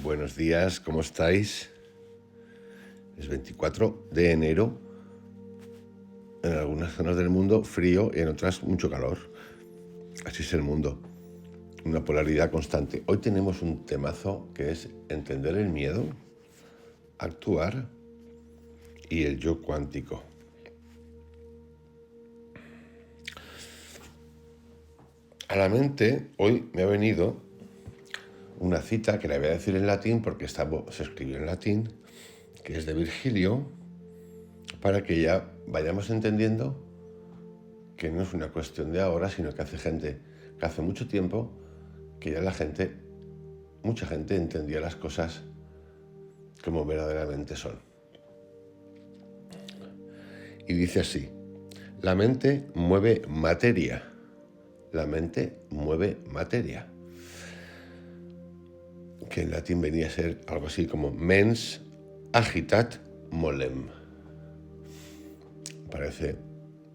Buenos días, ¿cómo estáis? Es 24 de enero. En algunas zonas del mundo frío y en otras mucho calor. Así es el mundo. Una polaridad constante. Hoy tenemos un temazo que es entender el miedo, actuar y el yo cuántico. A la mente hoy me ha venido una cita que la voy a decir en latín porque se escribió en latín, que es de Virgilio, para que ya vayamos entendiendo que no es una cuestión de ahora, sino que hace mucho tiempo que ya mucha gente entendía las cosas como verdaderamente son. Y dice así: la mente mueve materia. La mente mueve materia. Que en latín venía a ser algo así como mens agitat molem. Parece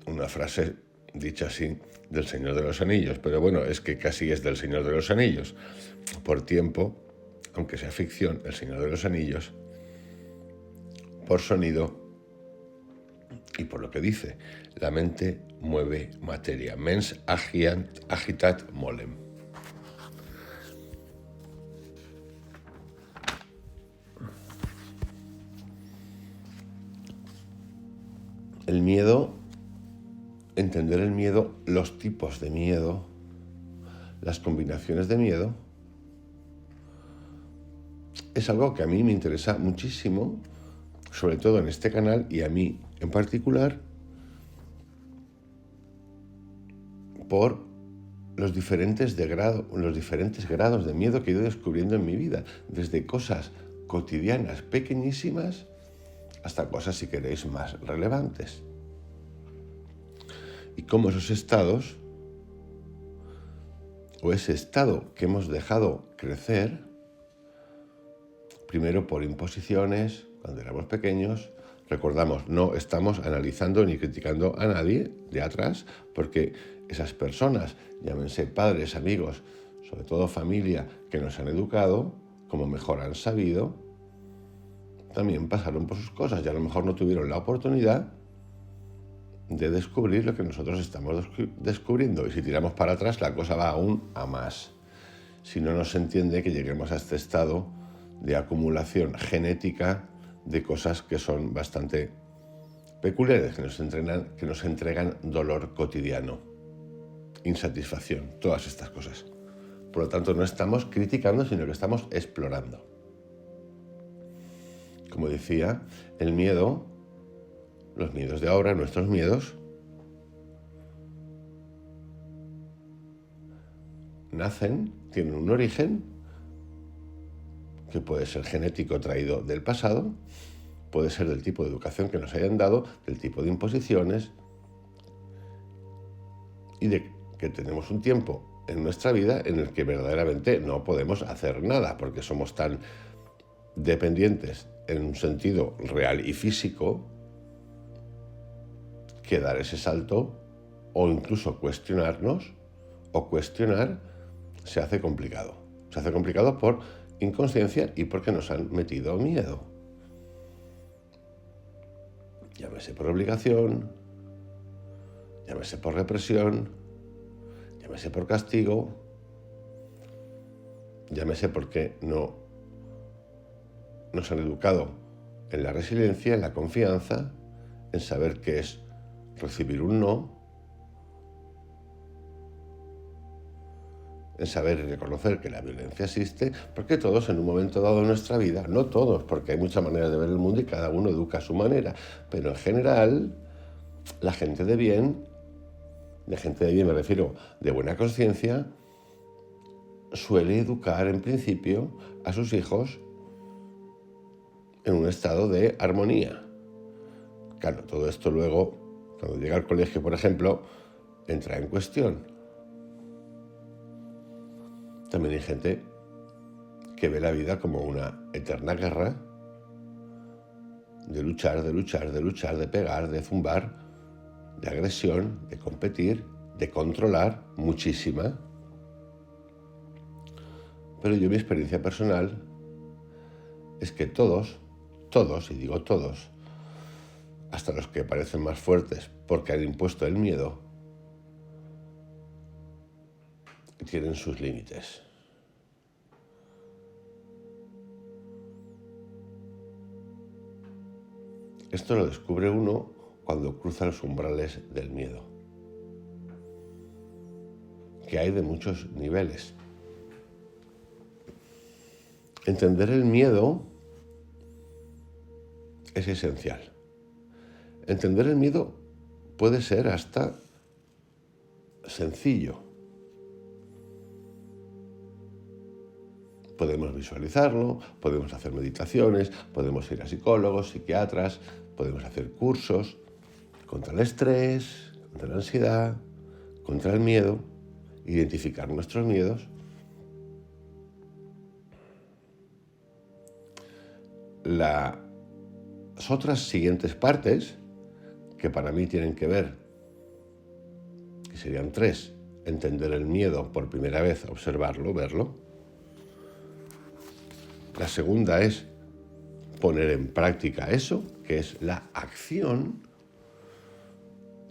una frase dicha así del Señor de los Anillos, pero bueno, es que casi es del Señor de los Anillos. Por tiempo, aunque sea ficción, el Señor de los Anillos, por sonido y por lo que dice, la mente mueve materia. Mens agitat molem. El miedo, entender el miedo, los tipos de miedo, las combinaciones de miedo, es algo que a mí me interesa muchísimo, sobre todo en este canal y a mí en particular, por los diferentes grados de miedo que he ido descubriendo en mi vida, desde cosas cotidianas pequeñísimas hasta cosas, si queréis, más relevantes. Y cómo esos estados, o ese estado que hemos dejado crecer, primero por imposiciones, cuando éramos pequeños, recordamos, no estamos analizando ni criticando a nadie de atrás, porque esas personas, llámense padres, amigos, sobre todo familia, que nos han educado, como mejor han sabido, también pasaron por sus cosas y a lo mejor no tuvieron la oportunidad de descubrir lo que nosotros estamos descubriendo. Y si tiramos para atrás, la cosa va aún a más. Si no nos entiende que lleguemos a este estado de acumulación genética de cosas que son bastante peculiares, que nos entregan dolor cotidiano, insatisfacción, todas estas cosas. Por lo tanto, no estamos criticando, sino que estamos explorando. Como decía, el miedo, los miedos de ahora, nuestros miedos, tienen un origen que puede ser genético traído del pasado, puede ser del tipo de educación que nos hayan dado, del tipo de imposiciones, y de que tenemos un tiempo en nuestra vida en el que verdaderamente no podemos hacer nada, porque somos tan dependientes en un sentido real y físico, que dar ese salto o incluso cuestionarnos o cuestionar se hace complicado. Se hace complicado por inconsciencia y porque nos han metido miedo. Llámese por obligación, llámese por represión, llámese por castigo, llámese porque no nos han educado en la resiliencia, en la confianza, en saber qué es recibir un no, en saber y reconocer que la violencia existe, porque todos en un momento dado de nuestra vida, no todos, porque hay muchas maneras de ver el mundo y cada uno educa a su manera, pero en general, la gente de bien me refiero de buena conciencia, suele educar en principio a sus hijos en un estado de armonía. Claro, todo esto luego, cuando llega al colegio, por ejemplo, entra en cuestión. También hay gente que ve la vida como una eterna guerra de luchar, de pegar, de zumbar, de agresión, de competir, de controlar, muchísima. Pero yo, mi experiencia personal, es que todos, y digo todos, hasta los que parecen más fuertes porque han impuesto el miedo, tienen sus límites. Esto lo descubre uno cuando cruza los umbrales del miedo, que hay de muchos niveles. Entender el miedo es esencial. Entender el miedo puede ser hasta sencillo. Podemos visualizarlo, podemos hacer meditaciones, podemos ir a psicólogos, psiquiatras, podemos hacer cursos contra el estrés, contra la ansiedad, contra el miedo, identificar nuestros miedos. Las otras siguientes partes, que para mí tienen que ver, que serían 3, entender el miedo por primera vez, observarlo, verlo. La segunda es poner en práctica eso, que es la acción.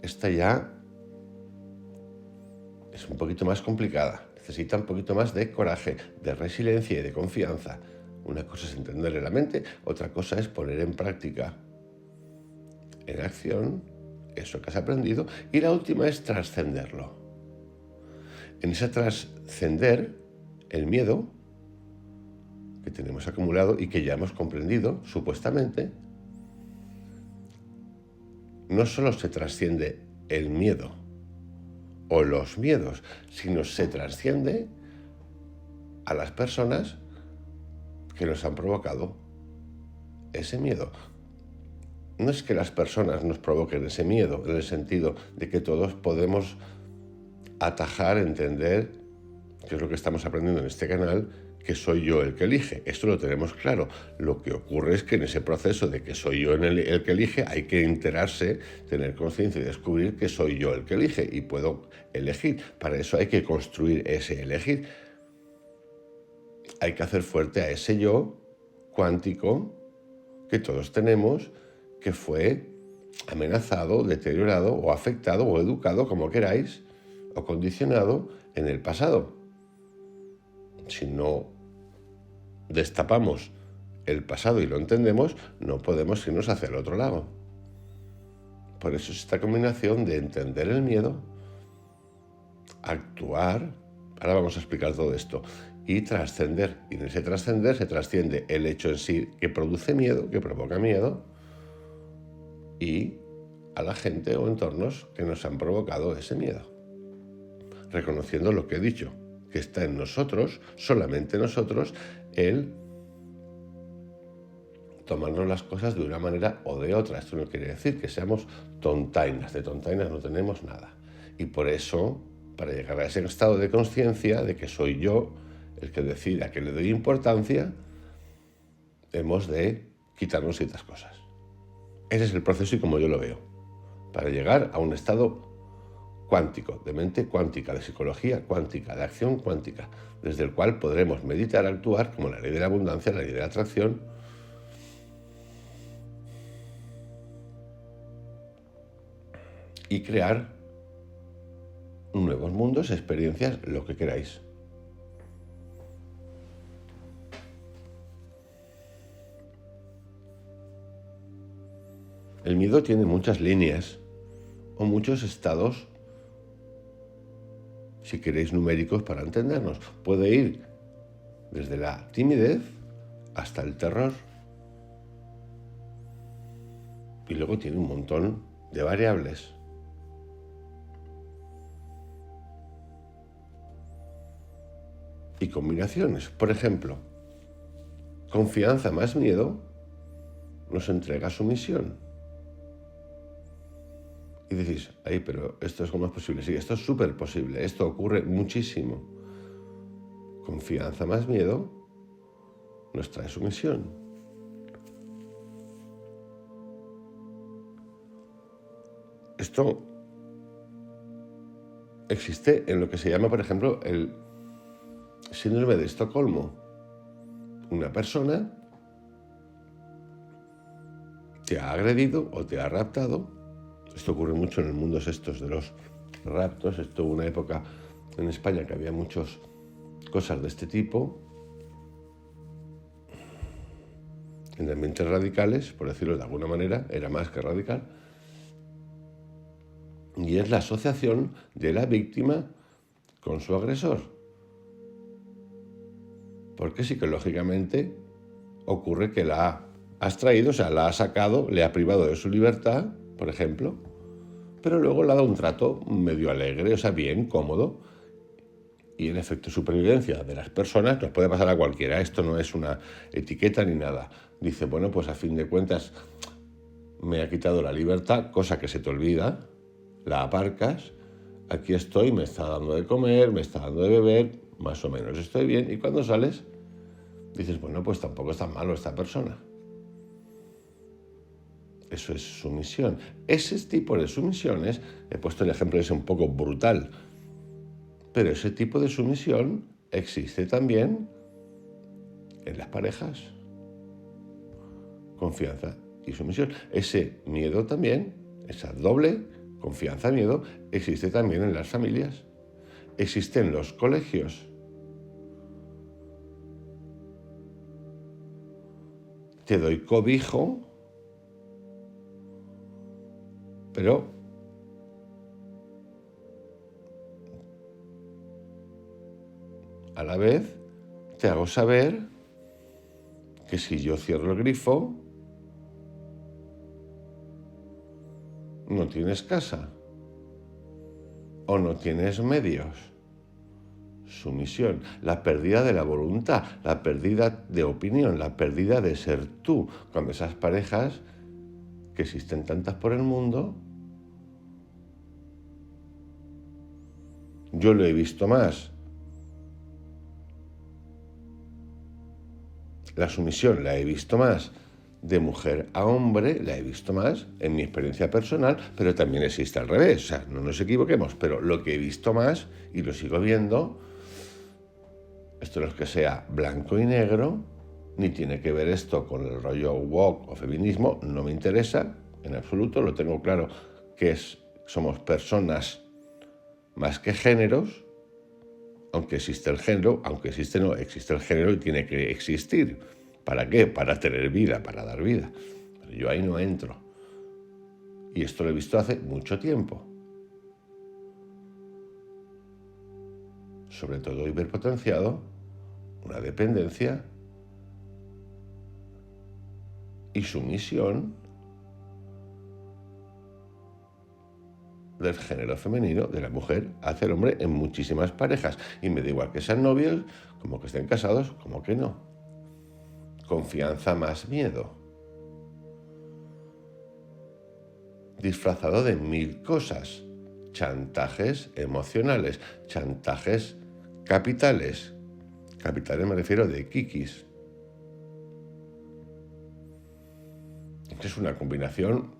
Esta ya es un poquito más complicada, necesita un poquito más de coraje, de resiliencia y de confianza. Una cosa es entender en la mente, otra cosa es poner en práctica, en acción, eso que has aprendido, y la última es trascenderlo. En ese trascender el miedo que tenemos acumulado y que ya hemos comprendido, supuestamente, no solo se trasciende el miedo o los miedos, sino se trasciende a las personas que nos han provocado ese miedo. No es que las personas nos provoquen ese miedo, en el sentido de que todos podemos atajar, entender, que es lo que estamos aprendiendo en este canal, que soy yo el que elige. Esto lo tenemos claro. Lo que ocurre es que en ese proceso de que soy yo el que elige, hay que enterarse, tener conciencia y descubrir que soy yo el que elige y puedo elegir. Para eso hay que construir ese elegir. Hay que hacer fuerte a ese yo cuántico que todos tenemos, que fue amenazado, deteriorado o afectado o educado, como queráis, o condicionado en el pasado. Si no destapamos el pasado y lo entendemos, no podemos irnos hacia el otro lado. Por eso es esta combinación de entender el miedo, actuar, ahora vamos a explicar todo esto, y trascender. Y en ese trascender se trasciende el hecho en sí que produce miedo, que provoca miedo, y a la gente o entornos que nos han provocado ese miedo. Reconociendo lo que he dicho, que está en nosotros, solamente nosotros, el tomarnos las cosas de una manera o de otra. Esto no quiere decir que seamos tontainas, de tontainas no tenemos nada. Y por eso, para llegar a ese estado de conciencia de que soy yo el que decida, que le doy importancia, hemos de quitarnos ciertas cosas. Ese es el proceso y como yo lo veo, para llegar a un estado cuántico, de mente cuántica, de psicología cuántica, de acción cuántica, desde el cual podremos meditar, actuar como la ley de la abundancia, la ley de la atracción, y crear nuevos mundos, experiencias, lo que queráis. El miedo tiene muchas líneas o muchos estados, si queréis numéricos para entendernos. Puede ir desde la timidez hasta el terror. Y luego tiene un montón de variables. Y combinaciones. Por ejemplo, confianza más miedo nos entrega sumisión. Y decís, ay, pero esto es como es posible. Sí, esto es súper posible. Esto ocurre muchísimo. Confianza más miedo nos trae sumisión. Esto existe en lo que se llama, por ejemplo, el síndrome de Estocolmo. Una persona te ha agredido o te ha raptado. Esto ocurre mucho en el mundo estos de los raptos. Esto hubo una época en España que había muchas cosas de este tipo, en ambientes radicales, por decirlo de alguna manera, era más que radical, y es la asociación de la víctima con su agresor. Porque psicológicamente ocurre que la has traído, o sea, la has sacado, le ha privado de su libertad, por ejemplo, pero luego le ha dado un trato medio alegre, o sea, bien, cómodo. Y el efecto de supervivencia de las personas nos puede pasar a cualquiera. Esto no es una etiqueta ni nada. Dice, bueno, pues a fin de cuentas me ha quitado la libertad, cosa que se te olvida, la aparcas, aquí estoy, me está dando de comer, me está dando de beber, más o menos estoy bien. Y cuando sales, dices, bueno, pues tampoco es tan malo esta persona. Eso es sumisión. Ese tipo de sumisiones, he puesto el ejemplo ese un poco brutal, pero ese tipo de sumisión existe también en las parejas. Confianza y sumisión. Ese miedo también, esa doble confianza-miedo, existe también en las familias. Existe en los colegios. Te doy cobijo, pero a la vez te hago saber que si yo cierro el grifo, no tienes casa o no tienes medios. Sumisión, la pérdida de la voluntad, la pérdida de opinión, la pérdida de ser tú. Cuando esas parejas, que existen tantas por el mundo, yo lo he visto más. La sumisión la he visto más de mujer a hombre, la he visto más en mi experiencia personal, pero también existe al revés. O sea, no nos equivoquemos, pero lo que he visto más, y lo sigo viendo, esto no es que sea blanco y negro, ni tiene que ver esto con el rollo woke o feminismo, no me interesa en absoluto, lo tengo claro que somos personas más que géneros, aunque existe el género, aunque existe no, existe el género y tiene que existir. ¿Para qué? Para tener vida, para dar vida. Pero yo ahí no entro. Y esto lo he visto hace mucho tiempo. Sobre todo hiperpotenciado, una dependencia y sumisión del género femenino, de la mujer hacia el hombre en muchísimas parejas. Y me da igual que sean novios, como que estén casados, como que no. Confianza más miedo. Disfrazado de 1000 cosas. Chantajes emocionales, chantajes capitales. Capitales me refiero de kikis. Es una combinación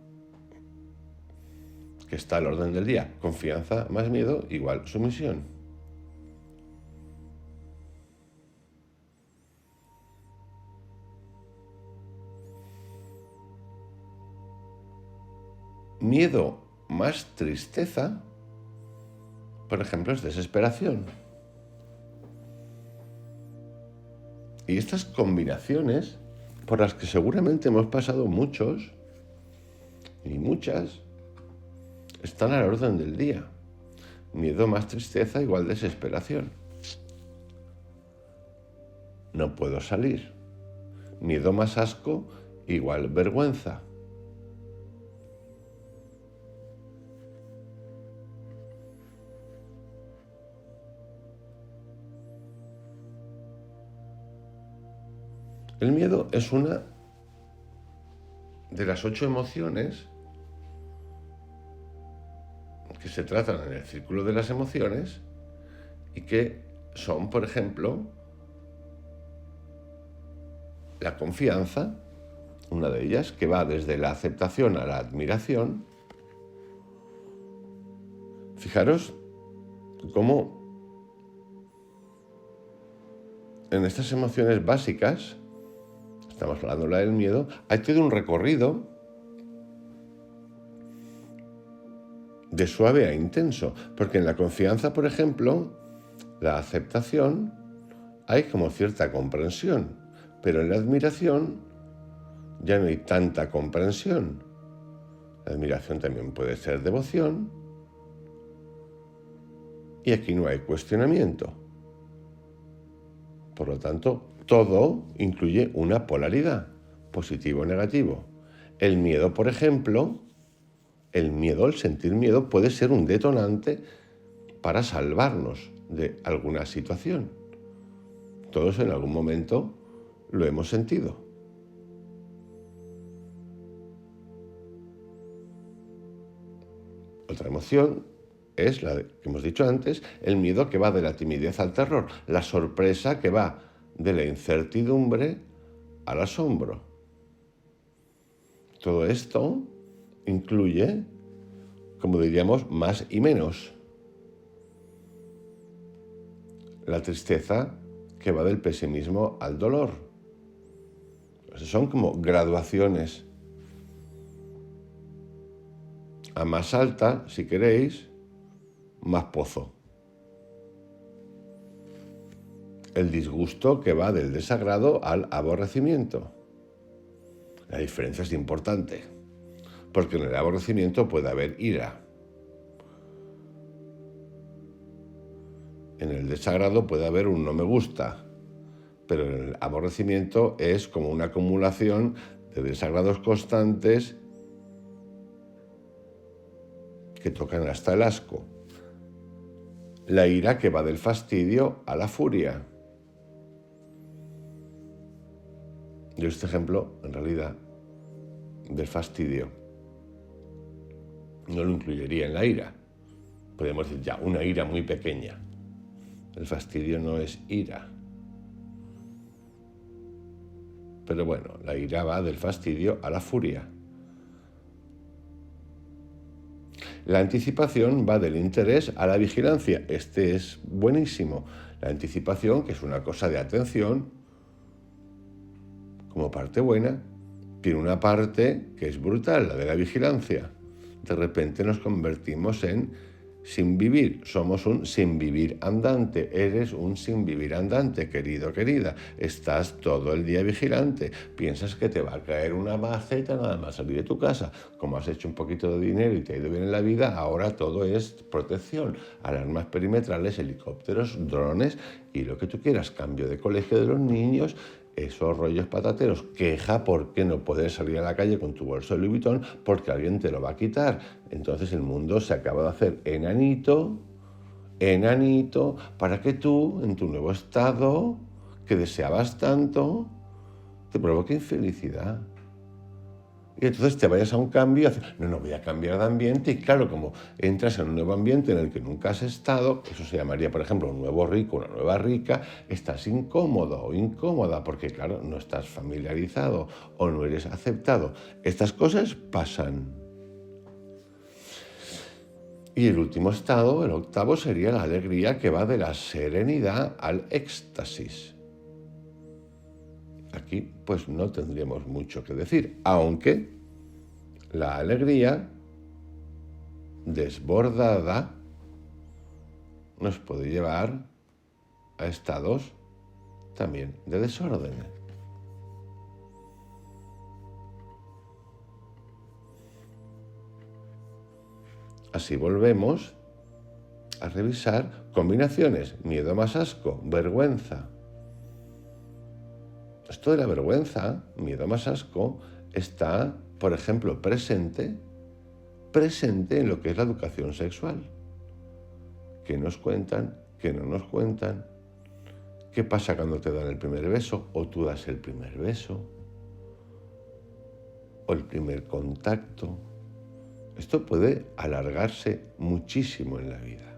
que está al orden del día. Confianza más miedo igual sumisión. Miedo más tristeza, por ejemplo, es desesperación. Y estas combinaciones, por las que seguramente hemos pasado muchos y muchas, están al orden del día. Miedo más tristeza igual desesperación. No puedo salir. Miedo más asco igual vergüenza. El miedo es una de las 8 emociones que se tratan en el círculo de las emociones y que son, por ejemplo, la confianza, una de ellas, que va desde la aceptación a la admiración. Fijaros cómo en estas emociones básicas, estamos hablando del miedo, hay todo un recorrido de suave a intenso, porque en la confianza, por ejemplo, la aceptación, hay como cierta comprensión, pero en la admiración ya no hay tanta comprensión. La admiración también puede ser devoción y aquí no hay cuestionamiento. Por lo tanto, todo incluye una polaridad, positivo o negativo. El miedo, por ejemplo, el sentir miedo puede ser un detonante para salvarnos de alguna situación. Todos en algún momento lo hemos sentido. Otra emoción es la que hemos dicho antes, el miedo que va de la timidez al terror, la sorpresa que va de la incertidumbre al asombro. Todo esto incluye, como diríamos, más y menos. La tristeza que va del pesimismo al dolor. Son como graduaciones. A más alta, si queréis, más pozo. El disgusto que va del desagrado al aborrecimiento. La diferencia es importante, porque en el aborrecimiento puede haber ira. En el desagrado puede haber un no me gusta, pero en el aborrecimiento es como una acumulación de desagrados constantes que tocan hasta el asco. La ira que va del fastidio a la furia. Yo este ejemplo, en realidad, del fastidio, no lo incluiría en la ira. Podemos decir ya, una ira muy pequeña. El fastidio no es ira. Pero bueno, la ira va del fastidio a la furia. La anticipación va del interés a la vigilancia. Este es buenísimo. La anticipación, que es una cosa de atención, como parte buena, tiene una parte que es brutal, la de la vigilancia. De repente nos convertimos en sin vivir, somos un sin vivir andante, eres un sin vivir andante, querido, querida, estás todo el día vigilante, piensas que te va a caer una maceta nada más salir de tu casa, como has hecho un poquito de dinero y te ha ido bien en la vida, ahora todo es protección, alarmas perimetrales, helicópteros, drones y lo que tú quieras, cambio de colegio de los niños, esos rollos patateros, queja porque no puedes salir a la calle con tu bolso de Louis Vuitton porque alguien te lo va a quitar. Entonces el mundo se acaba de hacer enanito, para que tú, en tu nuevo estado, que deseabas tanto, te provoque infelicidad. Y entonces te vayas a un cambio y haces, no, voy a cambiar de ambiente. Y claro, como entras en un nuevo ambiente en el que nunca has estado, eso se llamaría, por ejemplo, un nuevo rico, una nueva rica, estás incómodo o incómoda porque, claro, no estás familiarizado o no eres aceptado. Estas cosas pasan. Y el último estado, el octavo, sería la alegría que va de la serenidad al éxtasis. Aquí pues no tendríamos mucho que decir, aunque la alegría desbordada nos puede llevar a estados también de desorden. Así volvemos a revisar combinaciones, miedo más asco, vergüenza. Esto de la vergüenza, miedo más asco, está, por ejemplo, presente en lo que es la educación sexual. ¿Qué nos cuentan? ¿Qué no nos cuentan? ¿Qué pasa cuando te dan el primer beso o tú das el primer beso? O el primer contacto. Esto puede alargarse muchísimo en la vida.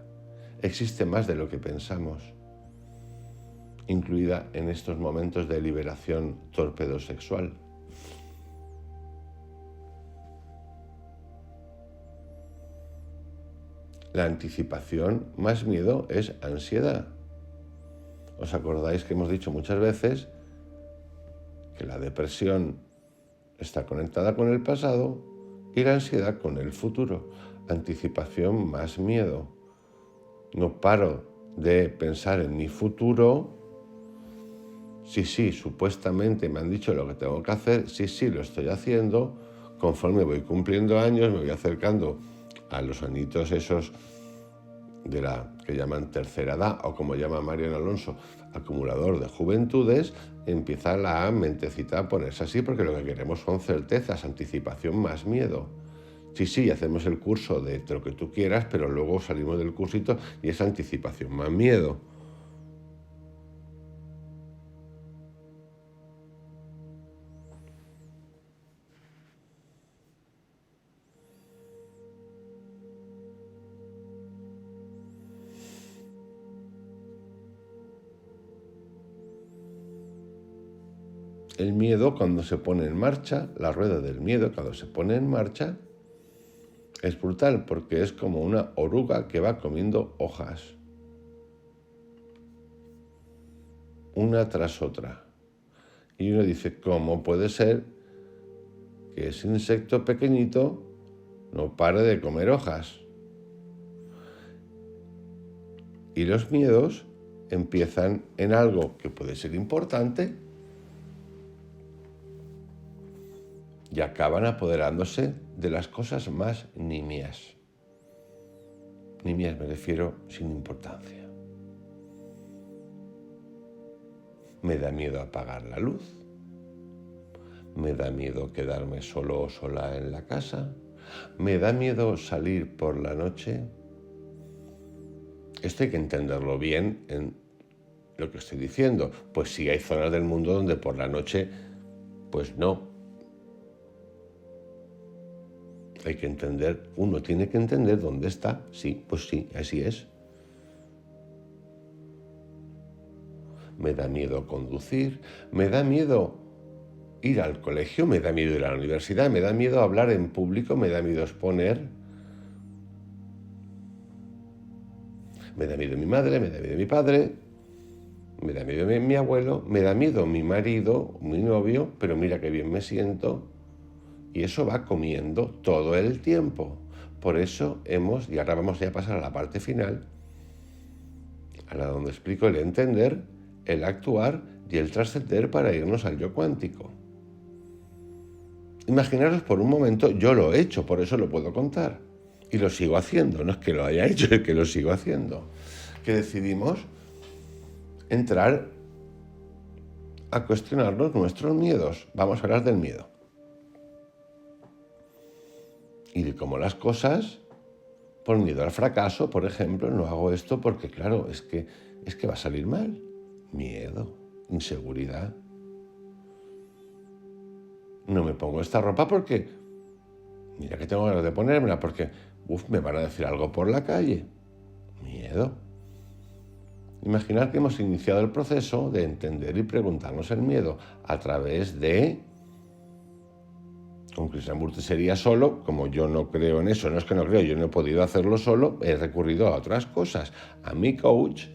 Existe más de lo que pensamos, incluida en estos momentos de liberación torpedo sexual. La anticipación más miedo es ansiedad. ¿Os acordáis que hemos dicho muchas veces que la depresión está conectada con el pasado y la ansiedad con el futuro? anticipación más miedo. No paro de pensar en mi futuro. Sí, supuestamente me han dicho lo que tengo que hacer. Sí, lo estoy haciendo. Conforme voy cumpliendo años, me voy acercando a los añitos esos de la que llaman tercera edad, o como llama Mariano Alonso, acumulador de juventudes, empieza la mentecita a ponerse así, porque lo que queremos son certezas, anticipación más miedo. Sí, hacemos el curso de lo que tú quieras, pero luego salimos del cursito y es anticipación más miedo. El miedo, cuando se pone en marcha, la rueda del miedo, cuando se pone en marcha, es brutal, porque es como una oruga que va comiendo hojas, una tras otra. Y uno dice, ¿cómo puede ser que ese insecto pequeñito no pare de comer hojas? Y los miedos empiezan en algo que puede ser importante y acaban apoderándose de las cosas más nimias. Nimias me refiero sin importancia. Me da miedo apagar la luz. Me da miedo quedarme solo o sola en la casa. Me da miedo salir por la noche. Esto hay que entenderlo bien en lo que estoy diciendo. Pues sí, hay zonas del mundo donde por la noche, pues no. Hay que entender, uno tiene que entender dónde está. Sí, pues sí, así es. Me da miedo conducir, me da miedo ir al colegio, me da miedo ir a la universidad, me da miedo hablar en público, me da miedo exponer. Me da miedo mi madre, me da miedo mi padre, me da miedo mi abuelo, me da miedo mi marido, mi novio, pero mira qué bien me siento. Y eso va comiendo todo el tiempo. Por eso y ahora vamos ya a pasar a la parte final, a la donde explico el entender, el actuar y el trascender para irnos al yo cuántico. Imaginaros por un momento, yo lo he hecho, por eso lo puedo contar. Y lo sigo haciendo, no es que lo haya hecho, es que lo sigo haciendo. Que decidimos entrar a cuestionarnos nuestros miedos. Vamos a hablar del miedo. Y de cómo las cosas, por miedo al fracaso, por ejemplo, no hago esto porque, claro, es que va a salir mal. Miedo, inseguridad. No me pongo esta ropa porque, mira que tengo ganas de ponérmela, porque, me van a decir algo por la calle. Miedo. Imaginad que hemos iniciado el proceso de entender y preguntarnos el miedo a través de... Con Krishnamurti sería solo, como yo no creo en eso, no es que no creo, yo no he podido hacerlo solo, he recurrido a otras cosas, a mi coach,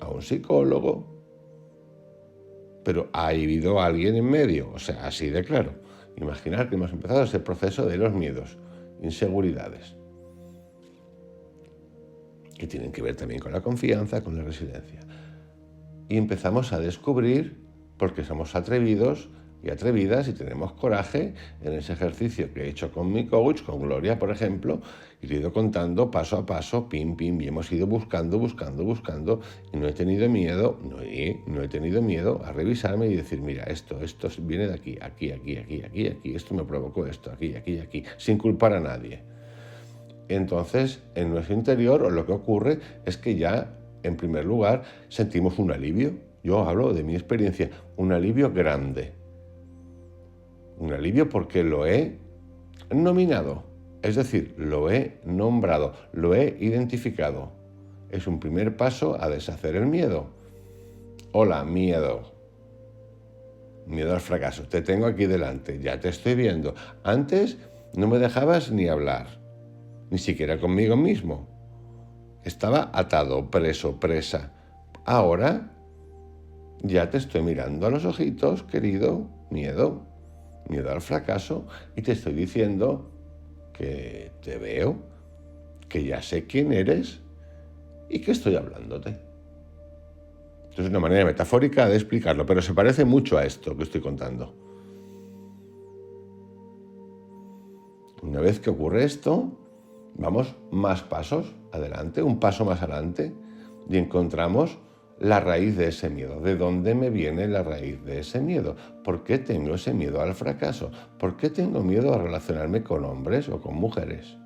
a un psicólogo, pero ha habido alguien en medio, o sea, así de claro. Imaginar que hemos empezado ese proceso de los miedos, inseguridades, que tienen que ver también con la confianza, con la resiliencia. Y empezamos a descubrir, porque somos atrevidos y atrevidas y tenemos coraje, en ese ejercicio que he hecho con mi coach, con Gloria, por ejemplo, y le he ido contando paso a paso, pim, y hemos ido buscando, y no he tenido miedo, no he tenido miedo a revisarme y decir, mira, esto viene de aquí, esto me provocó esto, aquí, sin culpar a nadie. Entonces, en nuestro interior, lo que ocurre es que ya, en primer lugar, sentimos un alivio. Yo hablo de mi experiencia, un alivio grande. Un alivio porque lo he nominado, es decir, lo he nombrado, lo he identificado. Es un primer paso a deshacer el miedo. Hola, miedo. Miedo al fracaso. Te tengo aquí delante, ya te estoy viendo. Antes no me dejabas ni hablar, ni siquiera conmigo mismo. Estaba atado, preso, presa. Ahora ya te estoy mirando a los ojitos, querido. Miedo al fracaso, y te estoy diciendo que te veo, que ya sé quién eres y que estoy hablándote. Esto es una manera metafórica de explicarlo, pero se parece mucho a esto que estoy contando. Una vez que ocurre esto, vamos más pasos adelante, un paso más adelante, y encontramos la raíz de ese miedo. ¿De dónde me viene la raíz de ese miedo? ¿Por qué tengo ese miedo al fracaso? ¿Por qué tengo miedo a relacionarme con hombres o con mujeres?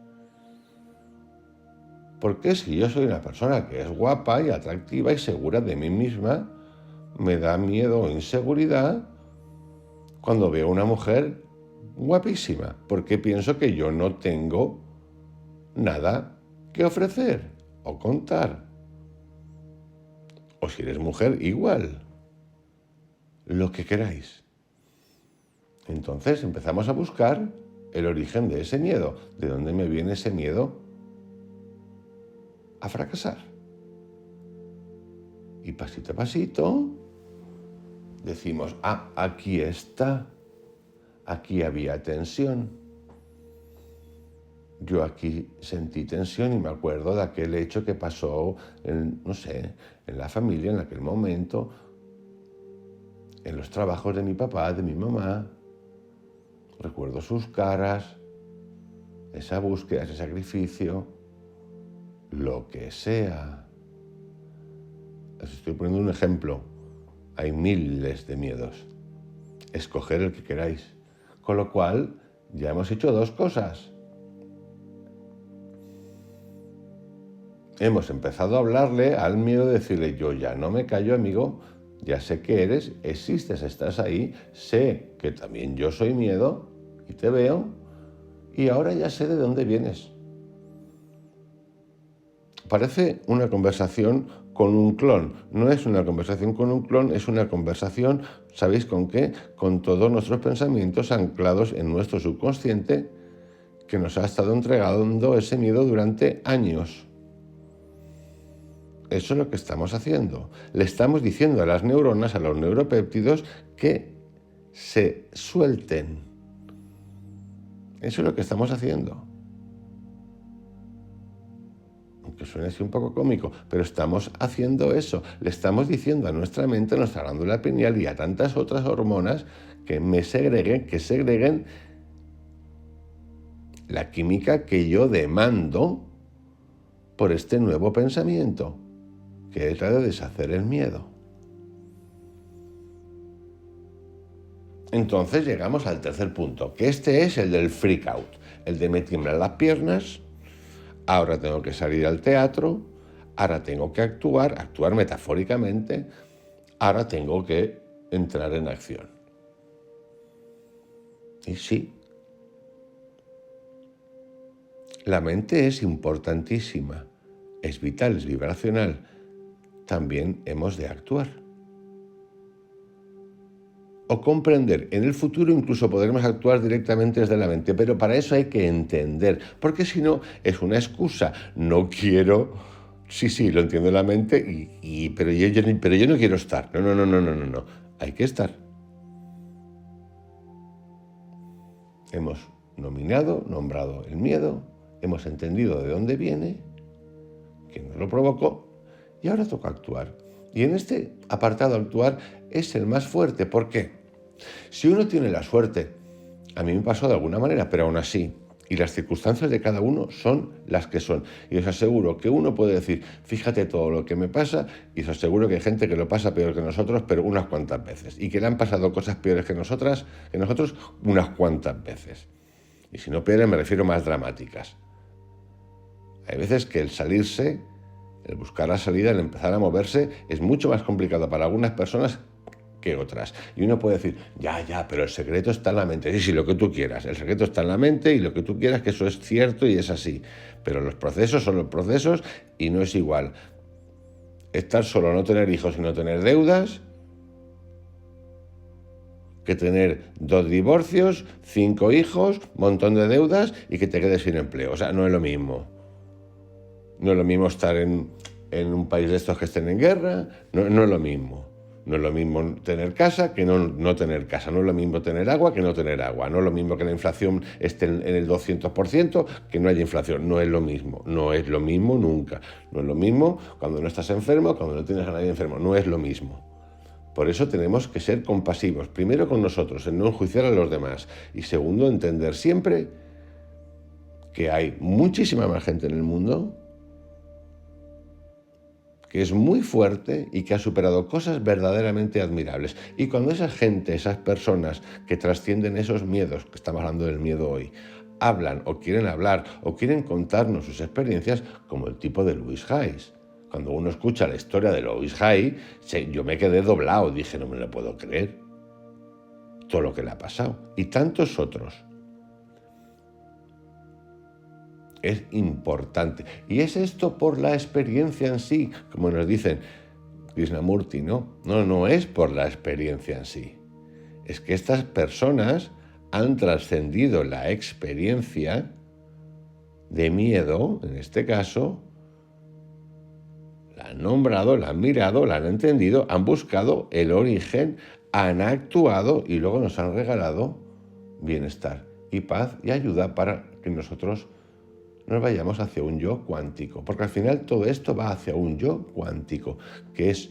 ¿Por qué si yo soy una persona que es guapa y atractiva y segura de mí misma, me da miedo o inseguridad cuando veo una mujer guapísima? Porque pienso que yo no tengo nada que ofrecer o contar. O si eres mujer, igual. Lo que queráis. Entonces empezamos a buscar el origen de ese miedo. ¿De dónde me viene ese miedo a fracasar? Y pasito a pasito decimos, aquí está. Aquí había tensión. Yo aquí sentí tensión y me acuerdo de aquel hecho que pasó, en la familia en aquel momento, en los trabajos de mi papá, de mi mamá. Recuerdo sus caras, esa búsqueda, ese sacrificio, lo que sea. Os estoy poniendo un ejemplo. Hay miles de miedos. Escoger el que queráis. Con lo cual, ya hemos hecho dos cosas. Hemos empezado a hablarle al miedo, decirle, yo ya no me callo, amigo, ya sé que eres, existes, estás ahí, sé que también yo soy miedo y te veo y ahora ya sé de dónde vienes. Parece una conversación con un clon, no es una conversación con un clon, es una conversación, ¿sabéis con qué? Con todos nuestros pensamientos anclados en nuestro subconsciente que nos ha estado entregando ese miedo durante años. Eso es lo que estamos haciendo. Le estamos diciendo a las neuronas, a los neuropéptidos, que se suelten. Eso es lo que estamos haciendo. Aunque suene así un poco cómico, pero estamos haciendo eso. Le estamos diciendo a nuestra mente, a nuestra glándula pineal y a tantas otras hormonas que segreguen la química que yo demando por este nuevo pensamiento, que es la de deshacer el miedo. Entonces llegamos al tercer punto, que este es el del freak out, el de me tiemblan las piernas, ahora tengo que salir al teatro, ahora tengo que actuar metafóricamente, ahora tengo que entrar en acción. Y sí, la mente es importantísima, es vital, es vibracional. También hemos de actuar. O comprender. En el futuro incluso podremos actuar directamente desde la mente, pero para eso hay que entender, porque si no es una excusa. No quiero, sí, lo entiendo en la mente, pero yo no quiero estar. No. Hay que estar. Hemos nombrado el miedo, hemos entendido de dónde viene, quién nos lo provocó, y ahora toca actuar. Y en este apartado actuar es el más fuerte. ¿Por qué? Si uno tiene la suerte, a mí me pasó de alguna manera, pero aún así, y las circunstancias de cada uno son las que son. Y os aseguro que uno puede decir, fíjate todo lo que me pasa, y os aseguro que hay gente que lo pasa peor que nosotros, pero unas cuantas veces. Y que le han pasado cosas peores que nosotros unas cuantas veces. Y si no peores, me refiero más dramáticas. Hay veces que el salirse, el buscar la salida, el empezar a moverse, es mucho más complicado para algunas personas que otras. Y uno puede decir, ya, pero el secreto está en la mente. Sí, lo que tú quieras. El secreto está en la mente y lo que tú quieras, que eso es cierto y es así. Pero los procesos son los procesos y no es igual estar solo, no tener hijos y no tener deudas, que tener 2 divorcios, 5 hijos, montón de deudas y que te quedes sin empleo. O sea, no es lo mismo. No es lo mismo estar en un país de estos que estén en guerra, no es lo mismo. No es lo mismo tener casa que no tener casa. No es lo mismo tener agua que no tener agua. No es lo mismo que la inflación esté en el 200% que no haya inflación. No es lo mismo. No es lo mismo nunca. No es lo mismo cuando no estás enfermo, cuando no tienes a nadie enfermo. No es lo mismo. Por eso tenemos que ser compasivos. Primero con nosotros, en no enjuiciar a los demás. Y segundo, entender siempre que hay muchísima más gente en el mundo que es muy fuerte y que ha superado cosas verdaderamente admirables. Y cuando esa gente, esas personas que trascienden esos miedos, que estamos hablando del miedo hoy, hablan o quieren hablar o quieren contarnos sus experiencias, como el tipo de Louis Hayes. Cuando uno escucha la historia de Louis Hayes, yo me quedé doblado, dije, no me lo puedo creer, todo lo que le ha pasado. Y tantos otros. Es importante. Y es esto por la experiencia en sí, como nos dicen Krishnamurti, ¿no? No es por la experiencia en sí. Es que estas personas han trascendido la experiencia de miedo, en este caso, la han nombrado, la han mirado, la han entendido, han buscado el origen, han actuado y luego nos han regalado bienestar y paz y ayuda para que nosotros nos vayamos hacia un yo cuántico, porque al final todo esto va hacia un yo cuántico, que es,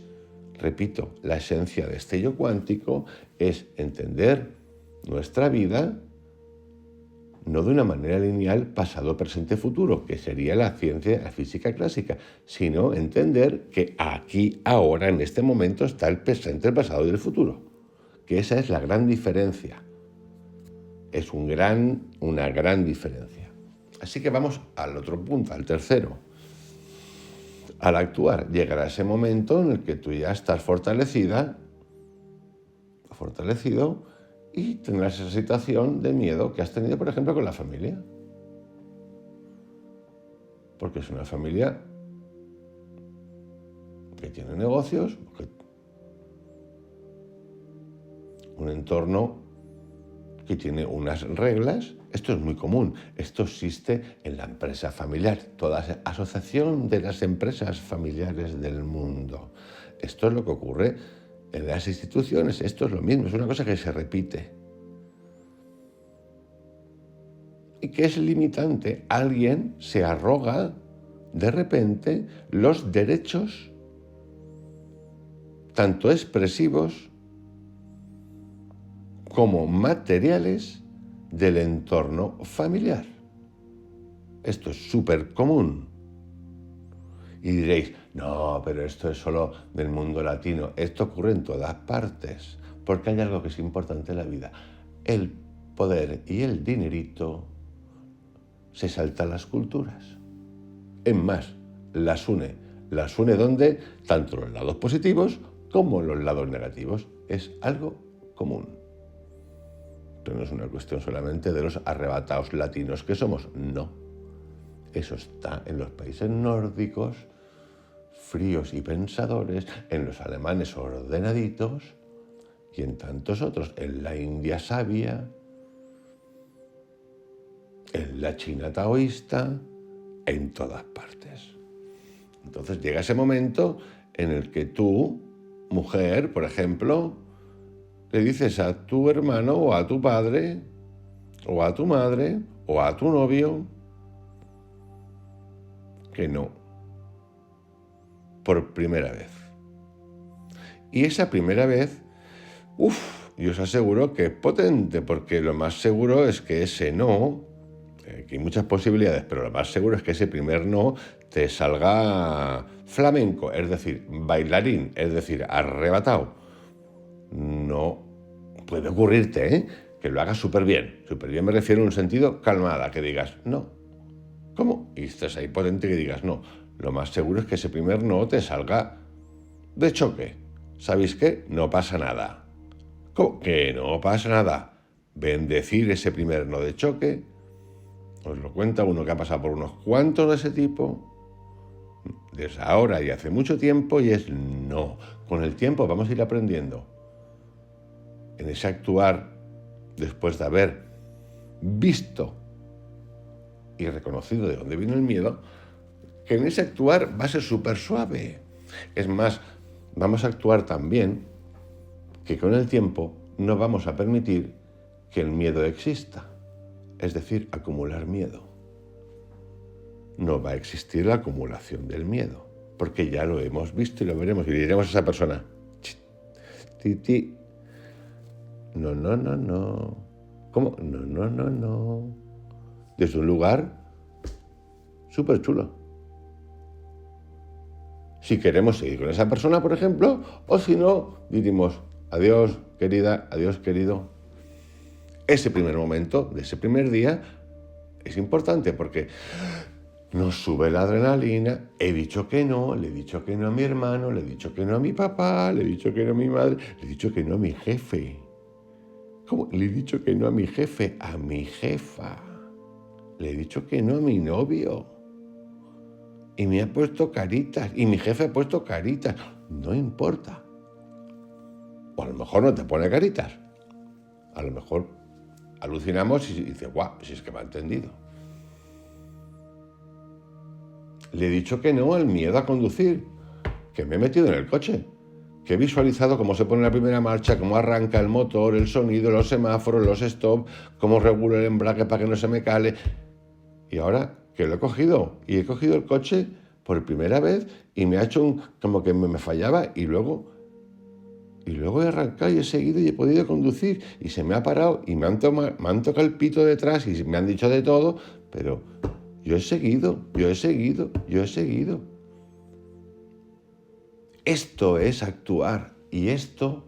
repito, la esencia de este yo cuántico es entender nuestra vida no de una manera lineal pasado, presente, futuro, que sería la ciencia, la física clásica, sino entender que aquí, ahora, en este momento está el presente, el pasado y el futuro, que esa es la gran diferencia, es una gran diferencia. Así que vamos al otro punto, al tercero. Al actuar, llegará ese momento en el que tú ya estás fortalecido, y tendrás esa situación de miedo que has tenido, por ejemplo, con la familia. Porque es una familia que tiene negocios, un entorno que tiene unas reglas. Esto es muy común, esto existe en la empresa familiar, toda asociación de las empresas familiares del mundo. Esto es lo que ocurre en las instituciones, esto es lo mismo, es una cosa que se repite. Y que es limitante, alguien se arroga de repente los derechos, tanto expresivos como materiales, del entorno familiar. Esto es súper común. Y diréis, no, pero esto es solo del mundo latino. Esto ocurre en todas partes, porque hay algo que es importante en la vida. El poder y el dinerito se saltan las culturas. Es más, las une. Las une donde tanto los lados positivos como los lados negativos. Es algo común. Pero no es una cuestión solamente de los arrebatados latinos que somos, no. Eso está en los países nórdicos, fríos y pensadores, en los alemanes ordenaditos y en tantos otros, en la India sabia, en la China taoísta, en todas partes. Entonces llega ese momento en el que tú, mujer, por ejemplo, le dices a tu hermano o a tu padre o a tu madre o a tu novio que no, por primera vez. Y esa primera vez, yo os aseguro que es potente, porque lo más seguro es que ese no, que hay muchas posibilidades, pero lo más seguro es que ese primer no te salga flamenco, es decir, bailarín, es decir, arrebatado. No puede ocurrirte, ¿eh? Que lo hagas súper bien. Súper bien me refiero en un sentido calmada, que digas, no. ¿Cómo? Y estés ahí potente que digas, no. Lo más seguro es que ese primer no te salga de choque. ¿Sabéis qué? No pasa nada. ¿Cómo? Que no pasa nada. Bendecir ese primer no de choque. Os lo cuenta uno que ha pasado por unos cuantos de ese tipo. Desde ahora y hace mucho tiempo, y es no. Con el tiempo vamos a ir aprendiendo. En ese actuar, después de haber visto y reconocido de dónde viene el miedo, que en ese actuar va a ser súper suave. Es más, vamos a actuar también que con el tiempo no vamos a permitir que el miedo exista, es decir, acumular miedo. No va a existir la acumulación del miedo, porque ya lo hemos visto y lo veremos y le diremos a esa persona, Titi, no, no, no, no. ¿Cómo? No, no, no, no. Desde un lugar súper chulo. Si queremos seguir con esa persona, por ejemplo, o si no, diríamos, adiós, querida, adiós, querido. Ese primer momento, de ese primer día, es importante porque nos sube la adrenalina. He dicho que no, le he dicho que no a mi hermano, le he dicho que no a mi papá, le he dicho que no a mi madre, le he dicho que no a mi jefe. ¿Cómo? Le he dicho que no a mi jefe, a mi jefa. Le he dicho que no a mi novio. Y me ha puesto caritas, y mi jefe ha puesto caritas. No importa. O a lo mejor no te pone caritas. A lo mejor alucinamos y dice, guau, si es que me ha entendido. Le he dicho que no al miedo a conducir, que me he metido en el coche, que he visualizado cómo se pone la primera marcha, cómo arranca el motor, el sonido, los semáforos, los stop, cómo regulo el embrague para que no se me cale. Y ahora que lo he cogido, y he cogido el coche por primera vez y me ha hecho como que me fallaba y luego he arrancado y he seguido y he podido conducir y se me ha parado y me han tocado el pito detrás y me han dicho de todo, pero yo he seguido. Esto es actuar y esto,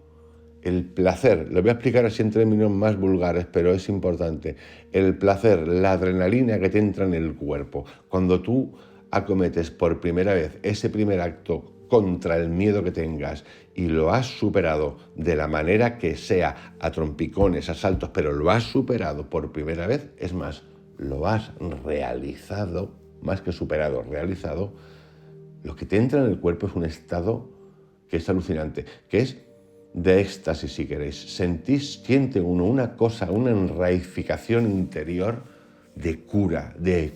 el placer, lo voy a explicar así en términos más vulgares, pero es importante. El placer, la adrenalina que te entra en el cuerpo, cuando tú acometes por primera vez ese primer acto contra el miedo que tengas y lo has superado de la manera que sea, a trompicones, a saltos, pero lo has superado por primera vez, es más, lo has realizado, más que superado, realizado, lo que te entra en el cuerpo es un estado que es alucinante, que es de éxtasis, si queréis. Siente uno una cosa, una enraificación interior de cura, de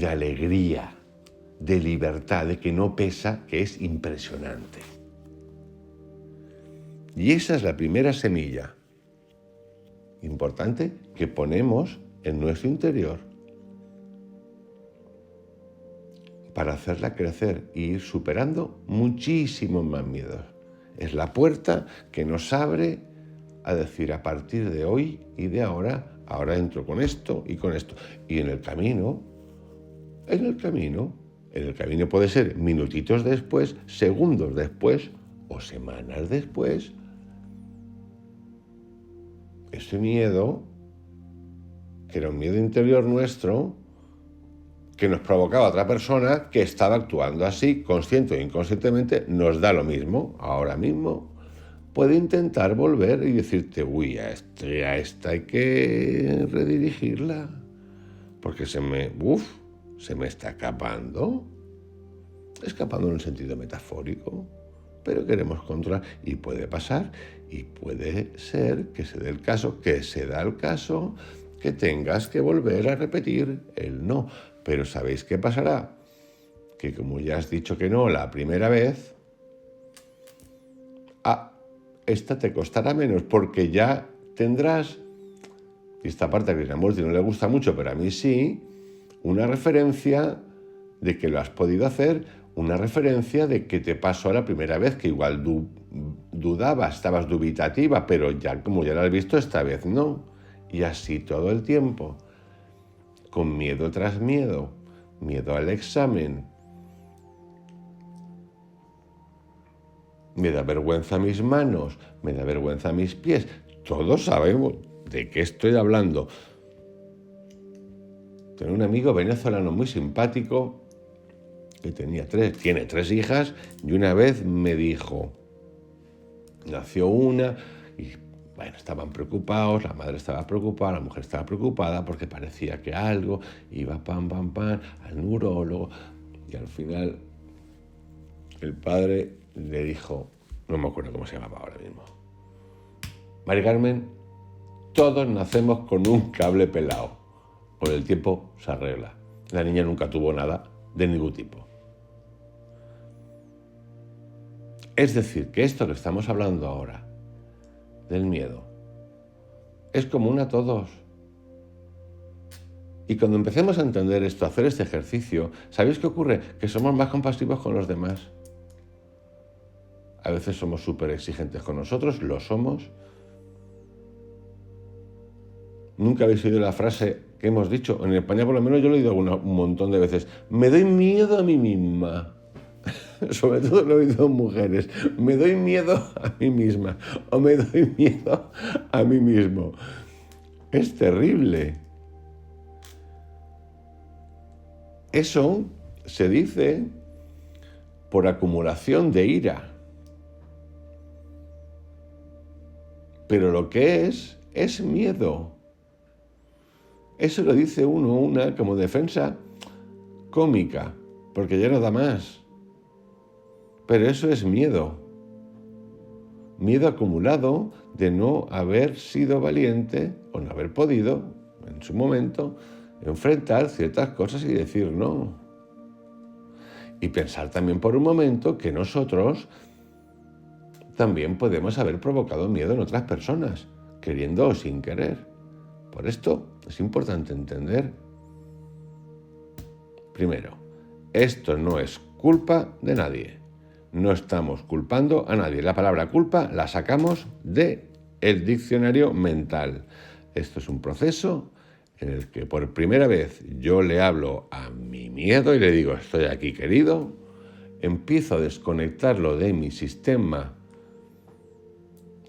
alegría, de libertad, de que no pesa, que es impresionante. Y esa es la primera semilla importante que ponemos en nuestro interior para hacerla crecer e ir superando muchísimos más miedos. Es la puerta que nos abre a decir, a partir de hoy y de ahora entro con esto y con esto. Y en el camino puede ser minutitos después, segundos después o semanas después, ese miedo, que era un miedo interior nuestro, que nos provocaba otra persona que estaba actuando así, consciente o inconscientemente, nos da lo mismo. Ahora mismo puede intentar volver y decirte, uy, a esta hay que redirigirla, porque se me está escapando en el sentido metafórico, pero queremos controlar, y puede pasar, y puede ser que se da el caso, que tengas que volver a repetir el no. Pero ¿sabéis qué pasará? Que como ya has dicho que no la primera vez, esta te costará menos, porque ya tendrás, y esta parte a Krishnamurti no le gusta mucho, pero a mí sí, una referencia de que lo has podido hacer, una referencia de que te pasó la primera vez, que igual dudabas, estabas dubitativa, pero ya como ya lo has visto, esta vez no. Y así todo el tiempo, con miedo tras miedo, miedo al examen, me da vergüenza mis manos, me da vergüenza mis pies. Todos sabemos de qué estoy hablando. Tengo un amigo venezolano muy simpático que tiene 3 hijas, y una vez me dijo, nació una y bueno, estaban preocupados, la madre estaba preocupada, la mujer estaba preocupada porque parecía que algo iba pam, al neurólogo, y al final el padre le dijo, no me acuerdo cómo se llamaba ahora mismo, Mari Carmen, todos nacemos con un cable pelado, con el tiempo se arregla. La niña nunca tuvo nada de ningún tipo. Es decir, que esto que estamos hablando ahora, del miedo, es común a todos. Y cuando empecemos a entender esto, a hacer este ejercicio, ¿sabéis qué ocurre? Que somos más compasivos con los demás. A veces somos súper exigentes con nosotros, lo somos. Nunca habéis oído la frase que hemos dicho, en España por lo menos yo lo he oído un montón de veces, me doy miedo a mí misma. Sobre todo lo he oído en mujeres, me doy miedo a mí misma o me doy miedo a mí mismo. Es terrible. Eso se dice por acumulación de ira. Pero lo que es miedo. Eso lo dice uno una como defensa cómica, porque ya no da más. Pero eso es miedo. Miedo acumulado de no haber sido valiente o no haber podido, en su momento, enfrentar ciertas cosas y decir no. Y pensar también por un momento que nosotros también podemos haber provocado miedo en otras personas, queriendo o sin querer. Por esto es importante entender, primero, esto no es culpa de nadie. No estamos culpando a nadie. La palabra culpa la sacamos del diccionario mental. Esto es un proceso en el que por primera vez yo le hablo a mi miedo y le digo, estoy aquí, querido. Empiezo a desconectarlo de mi sistema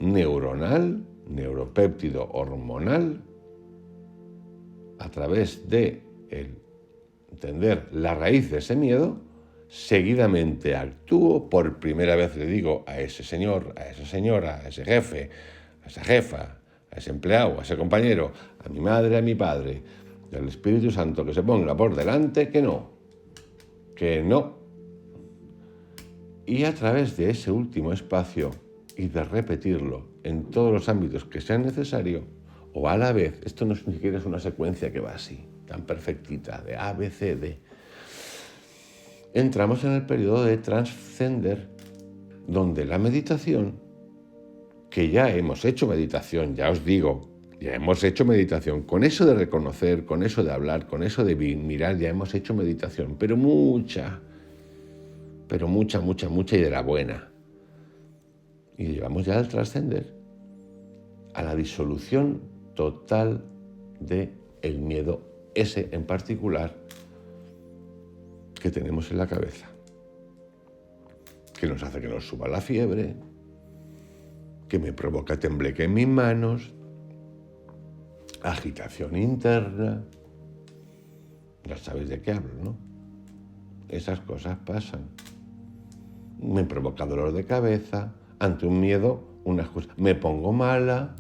neuronal, neuropéptido hormonal, a través de entender la raíz de ese miedo. Seguidamente actúo, por primera vez le digo a ese señor, a esa señora, a ese jefe, a esa jefa, a ese empleado, a ese compañero, a mi madre, a mi padre, al Espíritu Santo que se ponga por delante, que no. Y a través de ese último espacio y de repetirlo en todos los ámbitos que sean necesarios, o a la vez, esto no ni siquiera es una secuencia que va así, tan perfectita, de A, B, C, D. Entramos en el periodo de trascender, donde la meditación, que ya hemos hecho meditación, ya os digo, ya hemos hecho meditación, con eso de reconocer, con eso de hablar, con eso de mirar, ya hemos hecho meditación, pero mucha y de la buena. Y llegamos ya al trascender, a la disolución total del miedo, ese en particular, que tenemos en la cabeza, que nos hace que nos suba la fiebre, que me provoca tembleque en mis manos, agitación interna. Ya sabéis de qué hablo, ¿no? Esas cosas pasan. Me provoca dolor de cabeza, ante un miedo, unas cosas. Me pongo mala,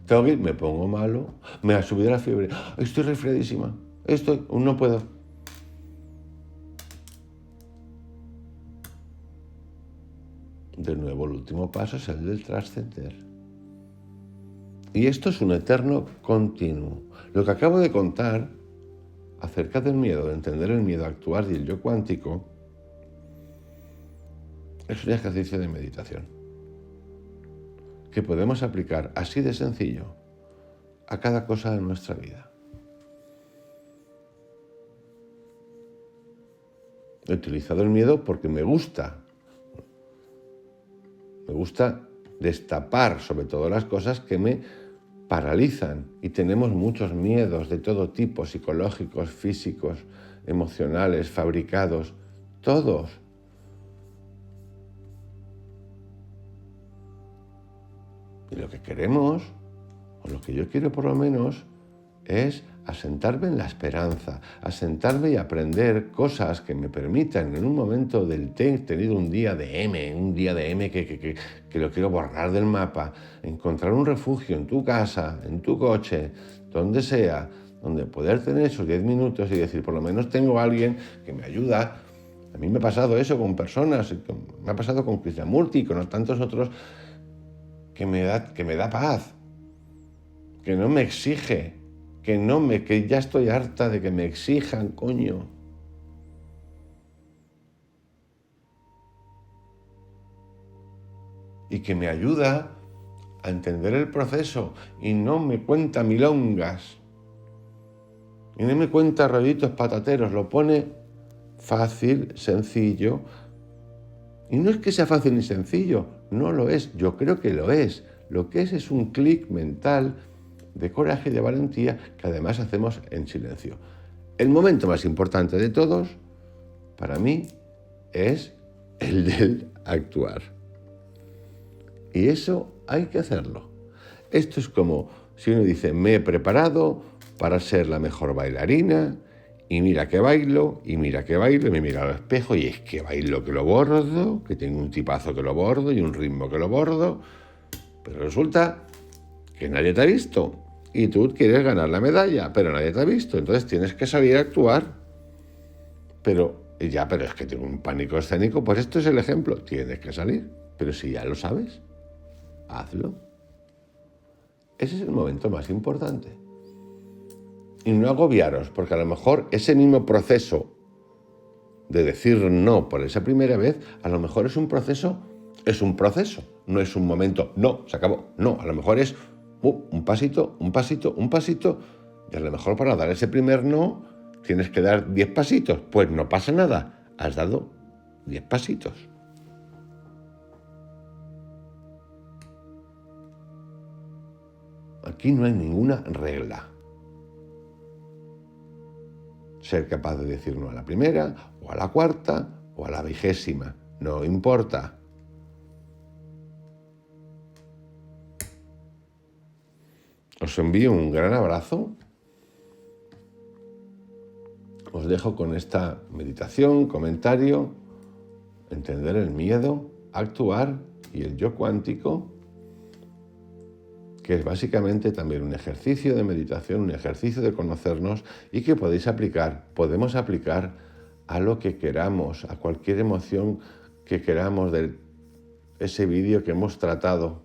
me pongo malo, me ha subido la fiebre, estoy resfriadísima, no puedo. De nuevo, el último paso es el del trascender. Y esto es un eterno continuo. Lo que acabo de contar acerca del miedo, de entender el miedo, actuar y el yo cuántico, es un ejercicio de meditación que podemos aplicar así de sencillo a cada cosa de nuestra vida. He utilizado el miedo porque me gusta destapar sobre todo las cosas que me paralizan, y tenemos muchos miedos de todo tipo, psicológicos, físicos, emocionales, fabricados, todos. Y lo que queremos, o lo que yo quiero por lo menos, es asentarme en la esperanza, asentarme y aprender cosas que me permitan en un momento del tenido un día de M que lo quiero borrar del mapa, encontrar un refugio en tu casa, en tu coche, donde sea, donde poder tener esos 10 minutos y decir, por lo menos tengo a alguien que me ayuda. A mí me ha pasado eso con personas, me ha pasado con Krishnamurti y con tantos otros, que me da paz, que no me exige, que ya estoy harta de que me exijan, coño. y que me ayuda a entender el proceso y no me cuenta milongas y no me cuenta rollitos patateros, lo pone fácil, sencillo. Y no es que sea fácil ni sencillo, no lo es, yo creo que lo es. Lo que es un clic mental de coraje y de valentía que además hacemos en silencio. El momento más importante de todos, para mí, es el del actuar. Y eso hay que hacerlo. Esto es como si uno dice, me he preparado para ser la mejor bailarina, y mira que bailo, y mira que bailo, y me miro al espejo, y es que bailo que lo bordo, que tengo un tipazo que lo bordo, y un ritmo que lo bordo, pero resulta que nadie te ha visto, y tú quieres ganar la medalla, pero nadie te ha visto, entonces tienes que salir a actuar. Pero es que tengo un pánico escénico, pues esto es el ejemplo, tienes que salir, pero si ya lo sabes, hazlo. Ese es el momento más importante. Y no agobiaros, porque a lo mejor ese mismo proceso de decir no por esa primera vez, a lo mejor es un proceso, no es un momento, no, se acabó, no, a lo mejor es un pasito, y a lo mejor para dar ese primer no tienes que dar 10 pasitos, pues no pasa nada, has dado 10 pasitos. Aquí no hay ninguna regla. Ser capaz de decir no a la primera, o a la cuarta, o a la 20ª, no importa. Os envío un gran abrazo. Os dejo con esta meditación, comentario, entender el miedo, actuar y el yo cuántico, que es básicamente también un ejercicio de meditación, un ejercicio de conocernos y que podemos aplicar a lo que queramos, a cualquier emoción que queramos de ese vídeo que hemos tratado,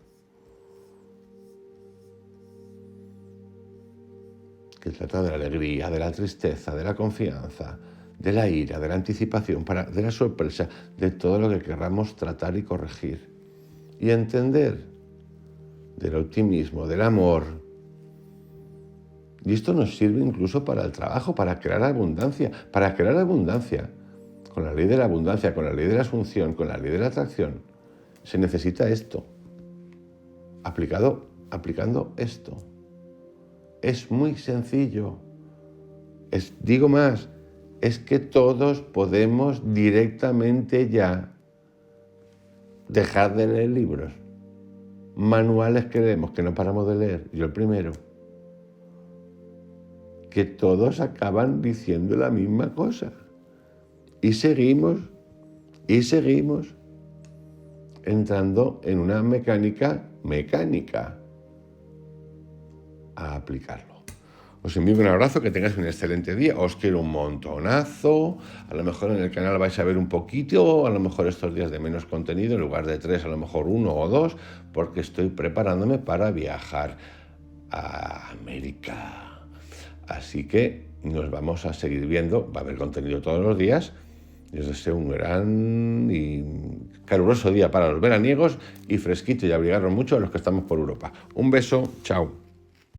que trata de la alegría, de la tristeza, de la confianza, de la ira, de la anticipación, de la sorpresa, de todo lo que queramos tratar y corregir. Y entender del optimismo, del amor. Y esto nos sirve incluso para el trabajo, para crear abundancia. Con la ley de la abundancia, con la ley de la asunción, con la ley de la atracción, se necesita esto. Aplicando esto. Es muy sencillo. Digo más, es que todos podemos directamente ya dejar de leer libros. Manuales que leemos, que no paramos de leer, yo el primero, que todos acaban diciendo la misma cosa. Y seguimos entrando en una mecánica a aplicarlo. Os envío un abrazo, que tengáis un excelente día, os quiero un montonazo, a lo mejor en el canal vais a ver un poquito, a lo mejor estos días de menos contenido, en lugar de 3, a lo mejor 1 o 2, porque estoy preparándome para viajar a América. Así que nos vamos a seguir viendo, va a haber contenido todos los días, y os deseo un gran y caluroso día para los veraniegos y fresquito, y abrigaros mucho a los que estamos por Europa. Un beso, chao.